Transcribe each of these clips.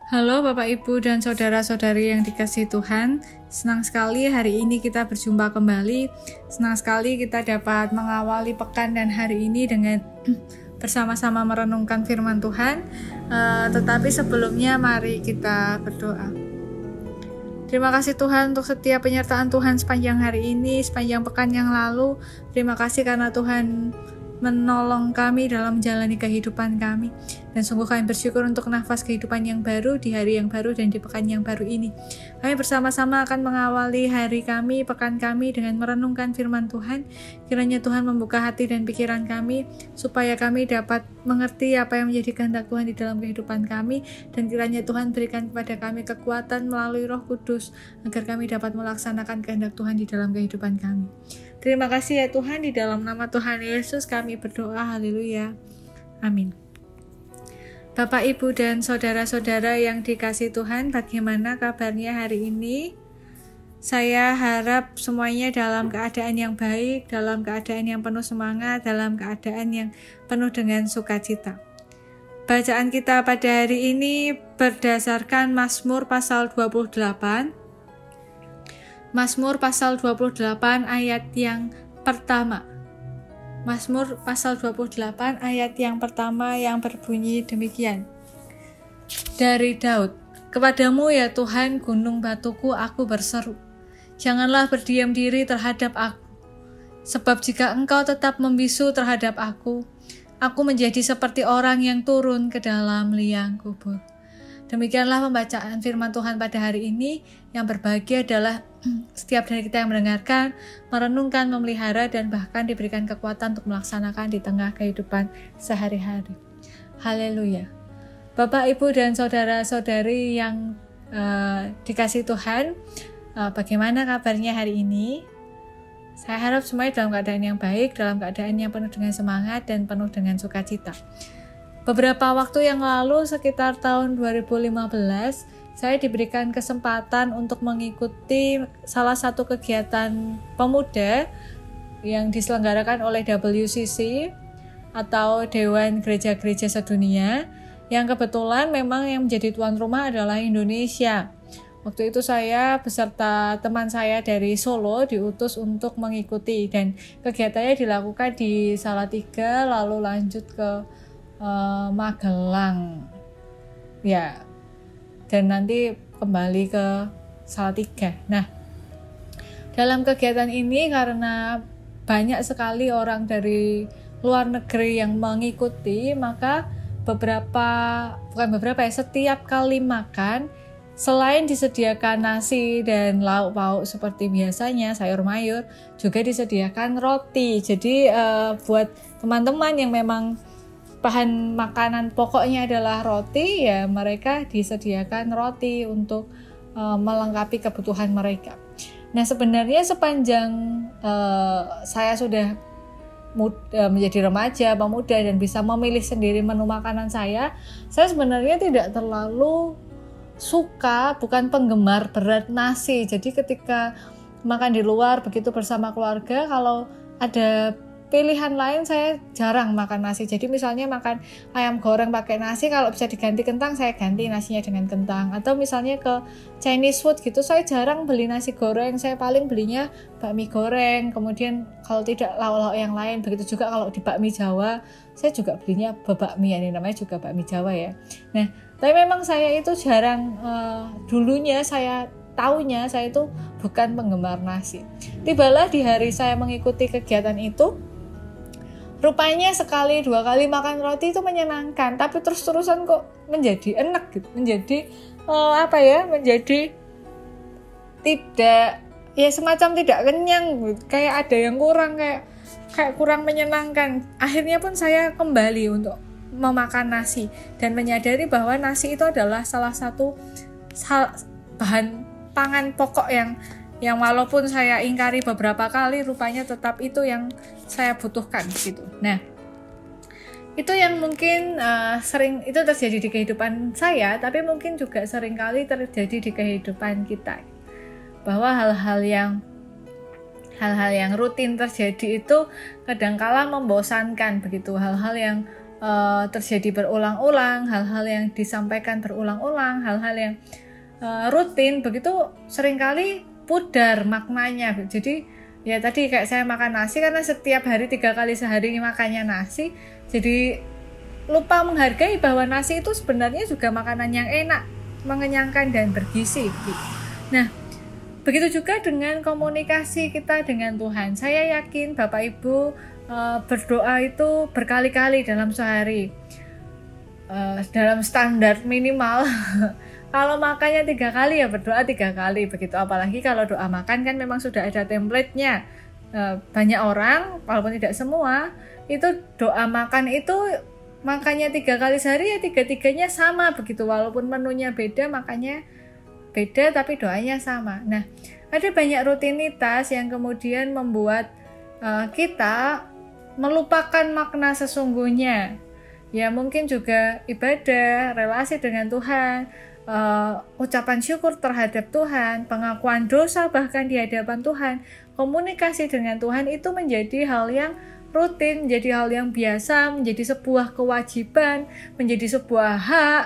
Halo Bapak Ibu dan Saudara-saudari yang dikasihi Tuhan. Senang sekali hari ini kita berjumpa kembali. Senang sekali kita dapat mengawali pekan dan hari ini dengan bersama-sama merenungkan firman Tuhan. Tetapi sebelumnya mari kita berdoa. Terima kasih Tuhan untuk setiap penyertaan Tuhan sepanjang hari ini, sepanjang pekan yang lalu. Terima kasih karena Tuhan menolong kami dalam menjalani kehidupan kami. Dan sungguh kami bersyukur untuk nafas kehidupan yang baru di hari yang baru dan di pekan yang baru ini. Kami bersama-sama akan mengawali hari kami, pekan kami dengan merenungkan firman Tuhan. Kiranya Tuhan membuka hati dan pikiran kami supaya kami dapat mengerti apa yang menjadi kehendak Tuhan di dalam kehidupan kami, dan kiranya Tuhan berikan kepada kami kekuatan melalui Roh Kudus agar kami dapat melaksanakan kehendak Tuhan di dalam kehidupan kami. Terima kasih ya Tuhan, di dalam nama Tuhan Yesus kami berdoa, haleluya, amin. Bapak, Ibu, dan saudara-saudara yang dikasihi Tuhan, bagaimana kabarnya hari ini? Saya harap semuanya dalam keadaan yang baik, dalam keadaan yang penuh semangat, dalam keadaan yang penuh dengan sukacita. Bacaan kita pada hari ini berdasarkan Mazmur pasal 28. Mazmur pasal 28 ayat yang pertama. Mazmur pasal 28 ayat yang pertama yang berbunyi demikian. Dari Daud, kepadamu ya Tuhan gunung batuku aku berseru. Janganlah berdiam diri terhadap aku. Sebab jika engkau tetap membisu terhadap aku menjadi seperti orang yang turun ke dalam liang kubur. Demikianlah pembacaan firman Tuhan pada hari ini. Yang berbahagia adalah setiap dari kita yang mendengarkan, merenungkan, memelihara, dan bahkan diberikan kekuatan untuk melaksanakan di tengah kehidupan sehari-hari. Haleluya. Bapak, Ibu, dan saudara-saudari yang dikasihi Tuhan, bagaimana kabarnya hari ini? Saya harap semuanya dalam keadaan yang baik, dalam keadaan yang penuh dengan semangat dan penuh dengan sukacita. Beberapa waktu yang lalu, sekitar tahun 2015, saya diberikan kesempatan untuk mengikuti salah satu kegiatan pemuda yang diselenggarakan oleh WCC atau Dewan Gereja-Gereja Sedunia, yang kebetulan memang yang menjadi tuan rumah adalah Indonesia. Waktu itu saya beserta teman saya dari Solo diutus untuk mengikuti, dan kegiatannya dilakukan di Salatiga lalu lanjut ke Magelang ya, dan nanti kembali ke Salatiga. Nah, dalam kegiatan ini karena banyak sekali orang dari luar negeri yang mengikuti, maka setiap kali makan, selain disediakan nasi dan lauk pauk seperti biasanya, sayur mayur, juga disediakan roti. Jadi buat teman-teman yang memang bahan makanan pokoknya adalah roti, ya mereka disediakan roti untuk melengkapi kebutuhan mereka. Nah, sebenarnya sepanjang saya sudah menjadi remaja, pemuda, dan bisa memilih sendiri menu makanan saya sebenarnya tidak terlalu suka, bukan penggemar berat nasi. Jadi ketika makan di luar begitu bersama keluarga, kalau ada pilihan lain saya jarang makan nasi. Jadi misalnya makan ayam goreng pakai nasi, kalau bisa diganti kentang saya ganti nasinya dengan kentang. Atau misalnya ke Chinese food gitu, saya jarang beli nasi goreng, saya paling belinya bakmi goreng. Kemudian kalau tidak lauk-lauk yang lain. Begitu juga kalau di bakmi Jawa, saya juga belinya bebakmi, ini namanya juga bakmi Jawa ya. Nah, tapi memang saya itu jarang, dulunya saya taunya saya itu bukan penggemar nasi. Tibalah di hari saya mengikuti kegiatan itu, rupanya sekali dua kali makan roti itu menyenangkan, tapi terus-terusan kok menjadi enak gitu, menjadi menjadi tidak, ya semacam tidak kenyang, kayak ada yang kurang, kayak kurang menyenangkan. Akhirnya pun saya kembali untuk memakan nasi dan menyadari bahwa nasi itu adalah salah satu bahan pangan pokok yang walaupun saya ingkari beberapa kali, rupanya tetap itu yang saya butuhkan gitu. Nah, itu yang mungkin sering itu terjadi di kehidupan saya, tapi mungkin juga sering kali terjadi di kehidupan kita, bahwa hal-hal yang rutin terjadi itu kadangkala membosankan begitu, hal-hal yang terjadi berulang-ulang, hal-hal yang disampaikan berulang-ulang, hal-hal yang rutin, begitu seringkali pudar maknanya. Jadi ya tadi kayak saya makan nasi karena setiap hari 3 kali sehari makannya nasi, jadi lupa menghargai bahwa nasi itu sebenarnya juga makanan yang enak, mengenyangkan dan bergizi. Nah, begitu juga dengan komunikasi kita dengan Tuhan. Saya yakin Bapak Ibu berdoa itu berkali-kali dalam sehari, dalam standar minimal. Kalau makannya 3 kali ya berdoa 3 kali begitu. Apalagi kalau doa makan kan memang sudah ada template-nya. Banyak orang, walaupun tidak semua, itu doa makan itu makannya 3 kali sehari ya 3-3-nya sama begitu. Walaupun menunya beda, makannya beda tapi doanya sama. Nah, ada banyak rutinitas yang kemudian membuat kita melupakan makna sesungguhnya. Ya mungkin juga ibadah, relasi dengan Tuhan, ucapan syukur terhadap Tuhan, pengakuan dosa bahkan di hadapan Tuhan, komunikasi dengan Tuhan itu menjadi hal yang rutin, menjadi hal yang biasa, menjadi sebuah kewajiban, menjadi sebuah hak.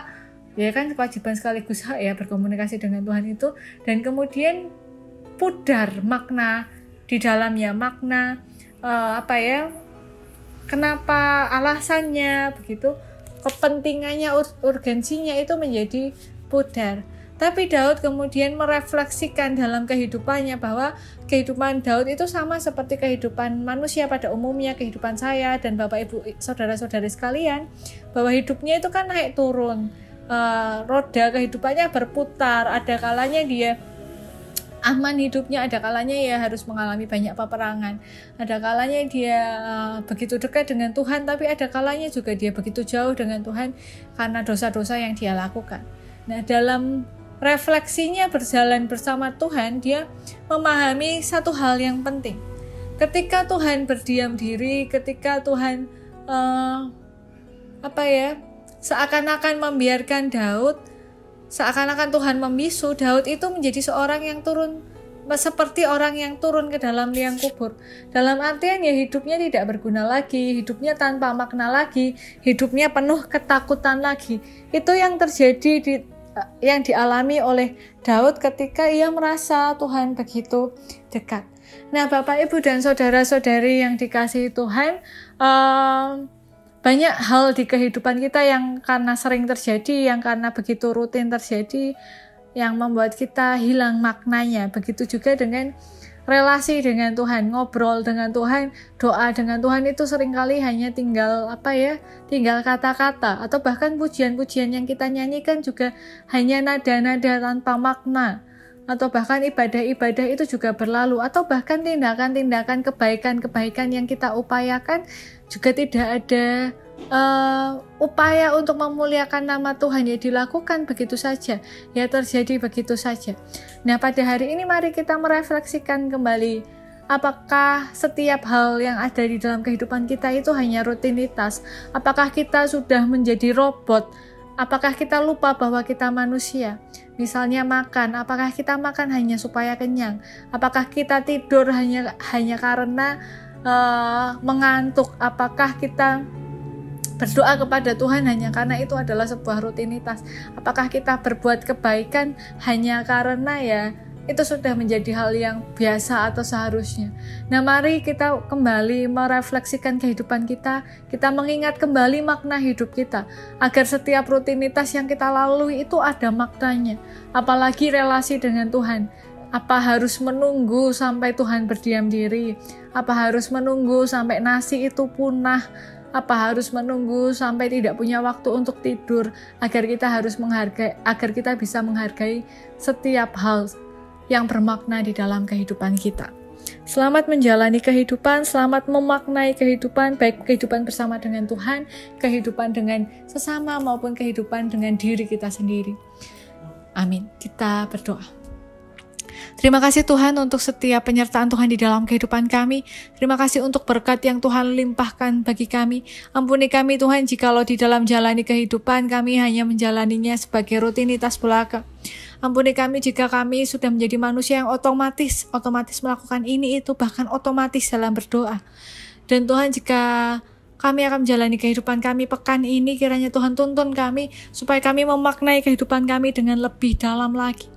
Ya kan, kewajiban sekaligus hak ya berkomunikasi dengan Tuhan itu, dan kemudian pudar makna di dalamnya, makna kenapa, alasannya begitu, kepentingannya, urgensinya itu menjadi pudar. Tapi Daud kemudian merefleksikan dalam kehidupannya bahwa kehidupan Daud itu sama seperti kehidupan manusia pada umumnya, kehidupan saya dan Bapak Ibu saudara-saudari sekalian, bahwa hidupnya itu kan naik turun, roda kehidupannya berputar. Ada kalanya dia aman hidupnya, ada kalanya ya harus mengalami banyak peperangan, ada kalanya dia begitu dekat dengan Tuhan, tapi ada kalanya juga dia begitu jauh dengan Tuhan karena dosa-dosa yang dia lakukan. Nah, dalam refleksinya berjalan bersama Tuhan, dia memahami satu hal yang penting. Ketika Tuhan berdiam diri, ketika Tuhan seakan-akan membiarkan Daud, seakan-akan Tuhan membisu, Daud itu menjadi seorang yang turun, seperti orang yang turun ke dalam liang kubur. Dalam artian ya hidupnya tidak berguna lagi, hidupnya tanpa makna lagi, hidupnya penuh ketakutan lagi. Itu yang terjadi yang dialami oleh Daud ketika ia merasa Tuhan begitu dekat. Nah, Bapak Ibu dan saudara-saudari yang dikasihi Tuhan, banyak hal di kehidupan kita yang karena sering terjadi, yang karena begitu rutin terjadi, yang membuat kita hilang maknanya. Begitu juga dengan relasi dengan Tuhan, ngobrol dengan Tuhan, doa dengan Tuhan itu seringkali hanya tinggal kata-kata, atau bahkan pujian-pujian yang kita nyanyikan juga hanya nada-nada tanpa makna, atau bahkan ibadah-ibadah itu juga berlalu, atau bahkan tindakan-tindakan kebaikan-kebaikan yang kita upayakan juga tidak ada upaya untuk memuliakan nama Tuhan, ya dilakukan begitu saja, ya terjadi begitu saja. Nah, pada hari ini mari kita merefleksikan kembali, apakah setiap hal yang ada di dalam kehidupan kita itu hanya rutinitas? Apakah kita sudah menjadi robot? Apakah kita lupa bahwa kita manusia? Misalnya makan, apakah kita makan hanya supaya kenyang? Apakah kita tidur hanya karena mengantuk? Apakah kita berdoa kepada Tuhan hanya karena itu adalah sebuah rutinitas? Apakah kita berbuat kebaikan hanya karena ya itu sudah menjadi hal yang biasa atau seharusnya? Nah, mari kita kembali merefleksikan kehidupan kita, kita mengingat kembali makna hidup kita, agar setiap rutinitas yang kita lalui itu ada maknanya. Apalagi relasi dengan Tuhan. Apa harus menunggu sampai Tuhan berdiam diri? Apa harus menunggu sampai nasi itu punah? Apa harus menunggu sampai tidak punya waktu untuk tidur agar kita bisa menghargai setiap hal yang bermakna di dalam kehidupan kita? Selamat menjalani kehidupan, selamat memaknai kehidupan, baik kehidupan bersama dengan Tuhan, kehidupan dengan sesama maupun kehidupan dengan diri kita sendiri. Amin. Kita berdoa. Terima kasih Tuhan untuk setiap penyertaan Tuhan di dalam kehidupan kami. Terima kasih untuk berkat yang Tuhan limpahkan bagi kami. Ampuni kami Tuhan jikalau di dalam jalani kehidupan kami hanya menjalaninya sebagai rutinitas belaka. Ampuni kami jika kami sudah menjadi manusia yang otomatis melakukan ini itu, bahkan otomatis dalam berdoa. Dan Tuhan, jika kami akan menjalani kehidupan kami pekan ini. Kiranya Tuhan tuntun kami supaya kami memaknai kehidupan kami dengan lebih dalam lagi.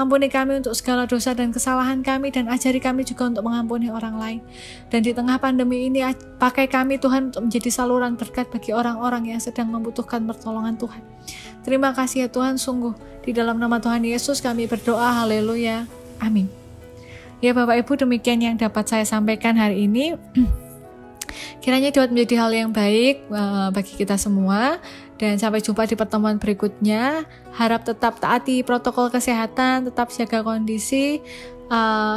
Ampuni kami untuk segala dosa dan kesalahan kami, dan ajari kami juga untuk mengampuni orang lain. Dan di tengah pandemi ini, pakai kami Tuhan untuk menjadi saluran berkat bagi orang-orang yang sedang membutuhkan pertolongan Tuhan. Terima kasih ya Tuhan, sungguh di dalam nama Tuhan Yesus kami berdoa, haleluya, amin. Ya Bapak Ibu, demikian yang dapat saya sampaikan hari ini. Kiranya dapat menjadi hal yang baik bagi kita semua. Dan sampai jumpa di pertemuan berikutnya. Harap tetap taati protokol kesehatan, tetap jaga kondisi.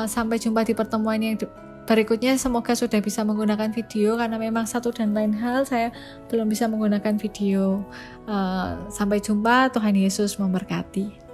Sampai jumpa di pertemuan yang berikutnya. Semoga sudah bisa menggunakan video, karena memang satu dan lain hal saya belum bisa menggunakan video. Sampai jumpa, Tuhan Yesus memberkati.